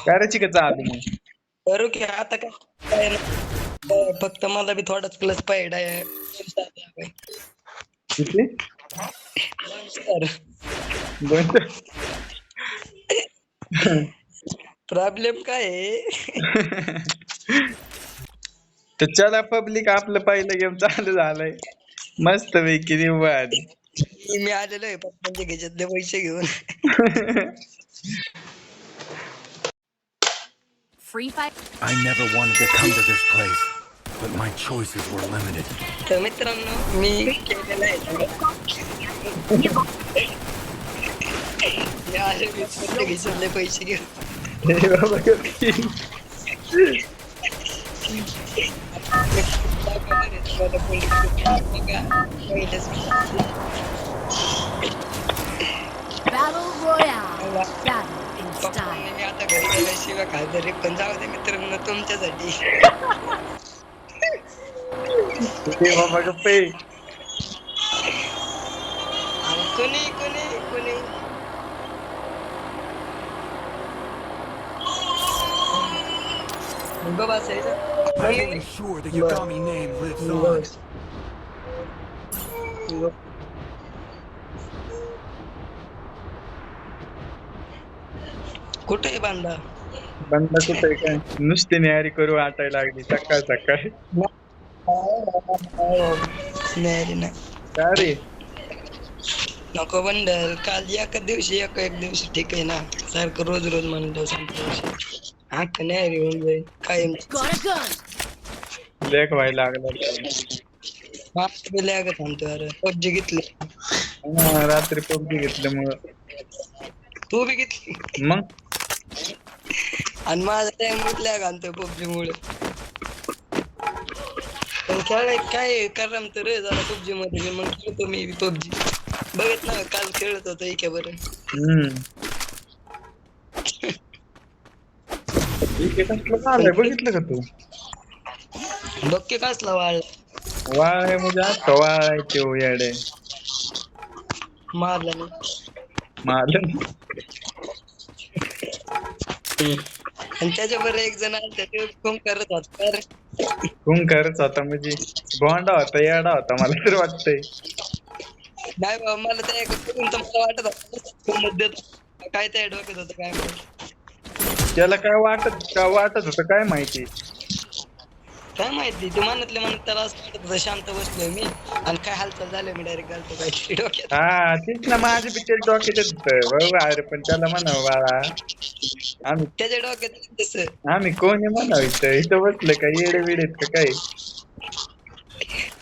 करायची का चालू मग? करू की आता काय नाही. फक्त मला बी थोडाच प्लस पाहिजे किती? सर दोन. प्रॉब्लेम काय आहे तर चला पब्लिक आपलं पहिलं गेम चालू झालंय मस्त पैकी निवांत. मी आलेलो आहे पप्पांच्या खिशातले पैसे घेऊन. Free Fire. I never wanted to come to this place, but my choices were limited. तर मित्रांनो मी केलेलं आहे मी आले मी पप्पांच्या खिशातले पैसे घेऊन. हे बाबा किती. Battle Royale. Battle in style. मी आता घरी गेल्याशिवाय खासदारी पण जाऊ दे मित्रांनो तुमच्यासाठी. हे बाबा गप्पे. कोणी कोणी कोणी I'm sure the Yagami name lives on. कुठे आहे बांधा बंद कुठे काय नुसती न्यारी करू वाटायला लागली सकाळ सकाळी. नाही नाही का रे? नको बंडल काल एका दिवशी एक दिवशी ठीक आहे ना सारखं रोज रोज म्हणतो हा का नाही रे होऊन जाईल कायम Got a gun. लेख व्हायला लागला. लागत म्हणतो अरे पबजी घेतली रात्री पबजी घेतल्यामुळं. तू बी घेतली मग आणि माझा टाइम घेतल्या घालतोय पबजी मुळे. पण खेळाय काय करम तर रे जरा पबजी मध्ये मग खेळतो मी पबजी. बघत ना काल खेळत होतो एका बरं. बघितलं का तू? बघ की कसला वाळ वाळ आहे म्हणजे आता वाळ आहे ते येडे मारला नाही मारलं. आणि त्याच्यावर एक जण आलता ते फोन करत होता तर कोण करत होता म्हणजे गोंडा होता येडा होता मला तर वाटतंय. नाही बाबा मला त्या मला वाटत होतं काय त्या डोक्यात होतं काय माहिती. त्याला काय वाटत होतं काय माहिती. काय माहिती ते मनातल्या मनात त्याला असं वाटत होतं शांत बसलोय मी आणि काय हालचाल झालं मी डायरेक्ट घालतो काय डोक्यात. हा तेच ना माझे पिक्चर डोक्यात बरोबर अरे पण त्याला म्हणावं बाळा आम्ही त्याच्या डोक्यात तसं आम्ही कोणी म्हणावं इथं बसलं का येडे बिडेत का काय.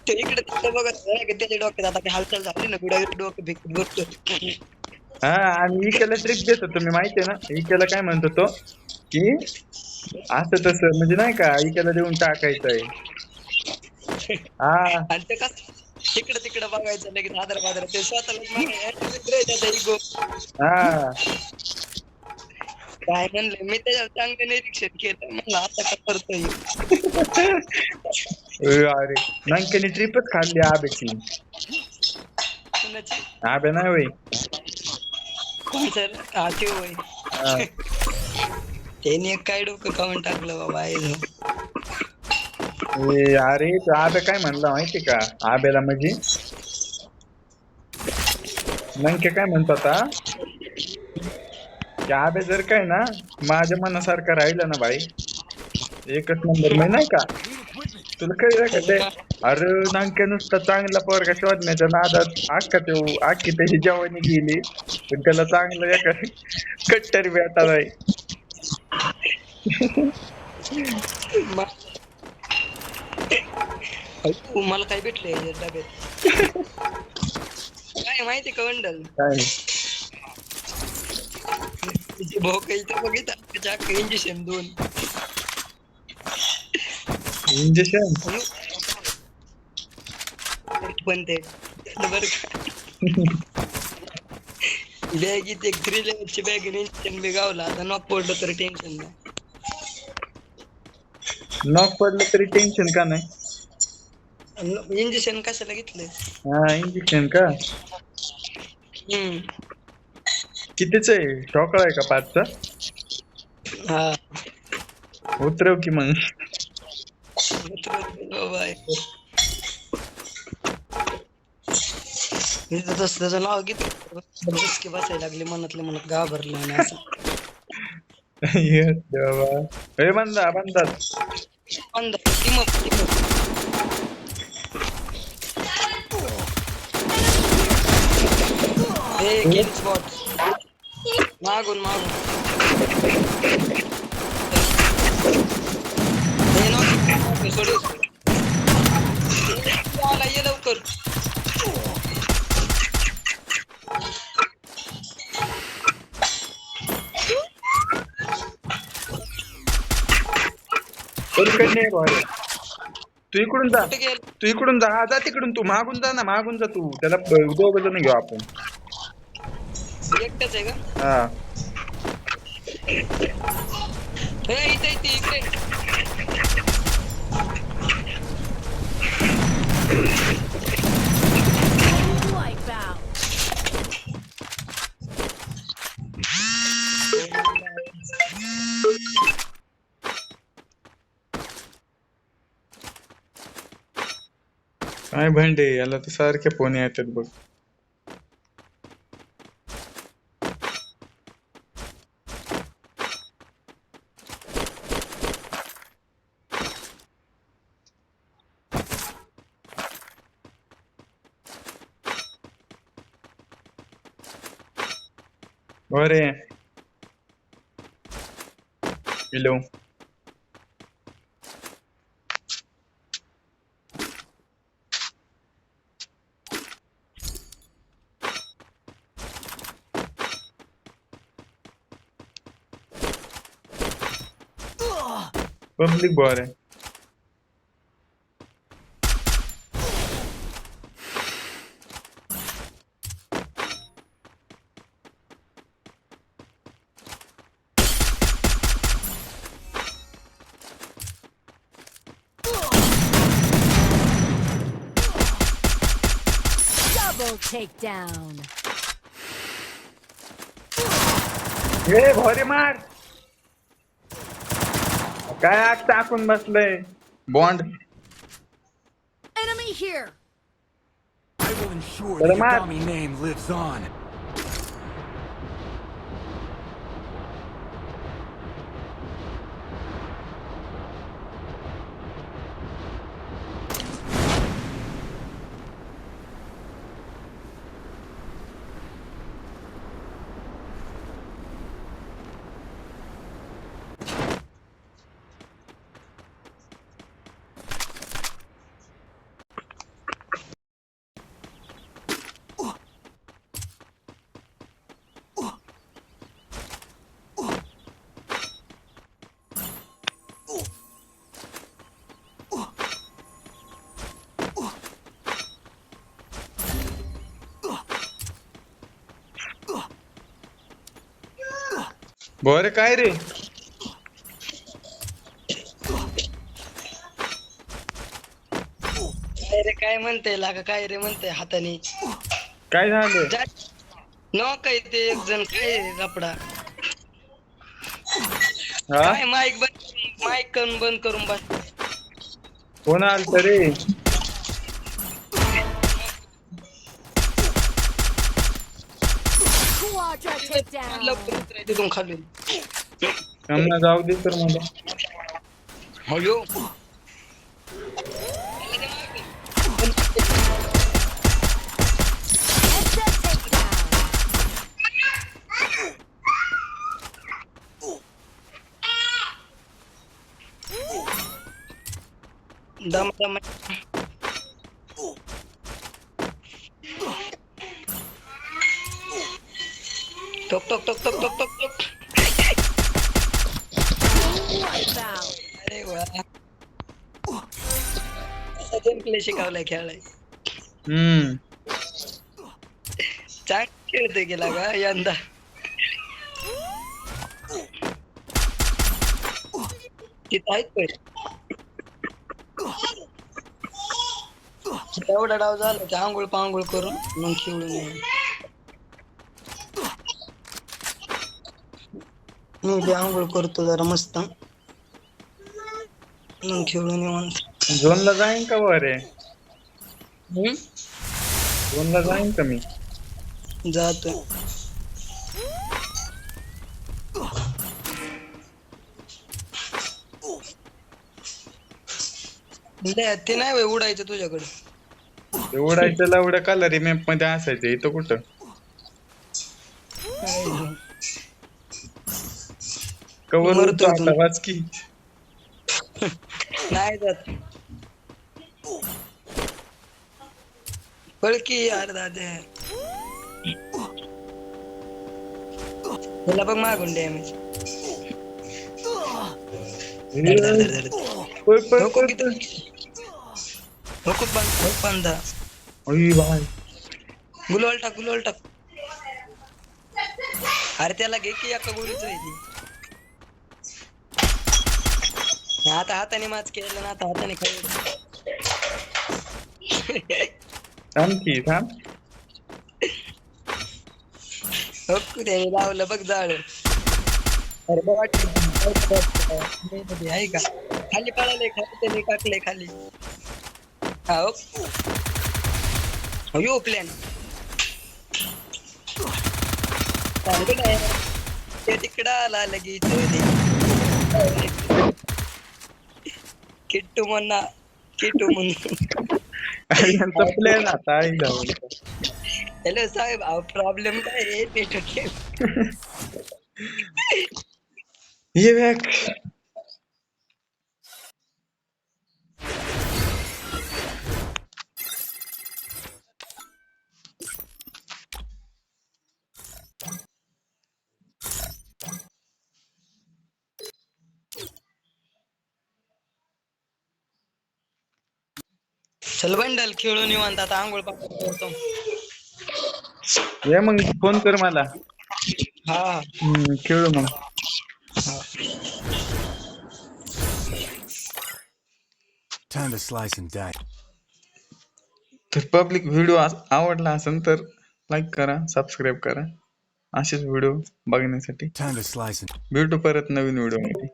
तो इकडे तिकडे बघत होता की त्याच्या डोक्यात आता काय हालचाल झाली ना मी डायरेक्ट डोकं फेकून बसतो. हा आणि इकेला ट्रिक देत होतो मी माहितीये ना इकेला काय म्हणत होतो की असं तसं म्हणजे नाही का इकेला देऊन टाकायचंय. हा आणि ते कसं तिकडे तिकडे बघायचं लगेच आधार बाजार ते स्वतःला इगो हा काय म्हणलं मी त्याच्यावर चांगलं निरीक्षण केलं म्हणलं आता काय करतोय. अरे नंकेने ट्रिपच खाल्ली आबेची. कुणाची आबे नाही होय. कोण सर हा ते होय त्याने काय डोकं खाऊन टाकलं बाबा आहे. अरे तो आबे काय म्हणला माहिती का आबेला म्हणजे नंके काय म्हणतो आता की आबे जर काय ना माझ्या मनासारखं राहिलं ना भाई एकच नंबर मी नाही का तुला कळलं का ते. अरे नांक्या नुसता चांगला पोरगा शोधण्याच्या नादात आखी त्याची जवानी गेली पण त्याला चांगलं एका कट्टर भेटा नाही. मला काय भेटलंय डब्यात काय माहिती का मंडल काय भोकायचं बघितलं इंजेक्शन 2 इंजेक्शन पण ते बरं बॅगीत एक 3 लेवलची बॅग इंजेक्शन बी गावला आता नॉक पडलं तर टेन्शन नाही. नॉक पडलं तरी टेन्शन का नाही. इंजेक्शन कशाला घेतलंय. हा इंजेक्शन का कितीच आहे ठोकळा आहे का 5चा. हा उतरव की मग. बाबा मी तर तसं त्याचं नाव घेतलं की बसायला लागले मनातल्या मनात घाबरलं आणि असं Yes, देवा. ए बंदा बंदा. टीम अप हे किल स्पॉट मागून मागून हे नको सोडू आला ये लवकर पलीकडे ये भाऊ. तू इकडून जा. कुठे गेल तू इकडून जा. हा जा तिकडून. तू मागून जा ना. मागून जा तू. त्याला दोघं जण घेऊ आपण. एकटाच आहे का हा. हे इथे इकडे Wipeout. काय भांडे याला तर सारखे फोन येतात बघ. अरे हॅलो. पब्लिक बार आहे. Double takedown. हे भोरे मार. काय आग टाकून बसलंय bond. Enemy here. I will ensure But the I'm at- Yagami name lives on. भोरे काय रे. काय रे काय म्हणते लागा काय रे म्हणते हाताने काय झालं. न काय ते एक जण काय लपडा हा काय माईक बंद करून बस कोण आलत रे. Quadra takedown. लवकर तिथून खाली त्यांना जाऊ दे तर मला. अयो Headset takedown. दम दम टोक टोक टोक टोक टोक टोक टोक Wipeout. अरे वा गेम प्ले शिकवलाय खेळाय चांग खेळतोय गेला का यंदा तिथं आहेत पण एवढा डाव झाला की आंघोळ पांघोळ करून मग खेळून ये मी बी आंघोळ करतो जरा मस्त मग खेळून निवांत झोनला जाईन का रे? हम्म? झोनला जाईन का मी? जातो ते नाही होय उडायचं तुझ्याकडे ते उडायचं लावडं कलरी मॅप मध्ये असायचं इथं कुठं? कवर मरतो उडतो इथून आता वाच की. नाही जात पळ की यार दादा त्याला बघ मागून डॅमेज धर धर धर धर पळ पळ नको पळ किती पळ. नको बांधा अई भाई गुलवल टाक अरे त्याला घे की एका गोळीच आहे ती आता हाताने माच केलं ना आता हाताने खाऊ थांब की थांब. नको त्याने लावलं बघ जाळ अरे बघ आहे का खाली पळाले खाली त्याने टाकले खाली हो यो प्लॅन ते तिकडं आला लगेच किट्टू म्हणा किट्टू म्हणून अरे यांचा प्लॅन आता आई जाऊन. हॅलो साहेब प्रॉब्लेम काय आहे ते ये बॅक. चल बंडल खेळून निवांत आता आंघोळ पाणी करतो ये मग फोन कर मला. हा खेळू मग. Time to slice and dice. तर पब्लिक व्हिडिओ आवडला असेल तर लाईक करा, सबस्क्राईब करा असेच व्हिडिओ बघण्यासाठी. Time to slice and भेटू परत नवीन व्हिडिओ मध्ये.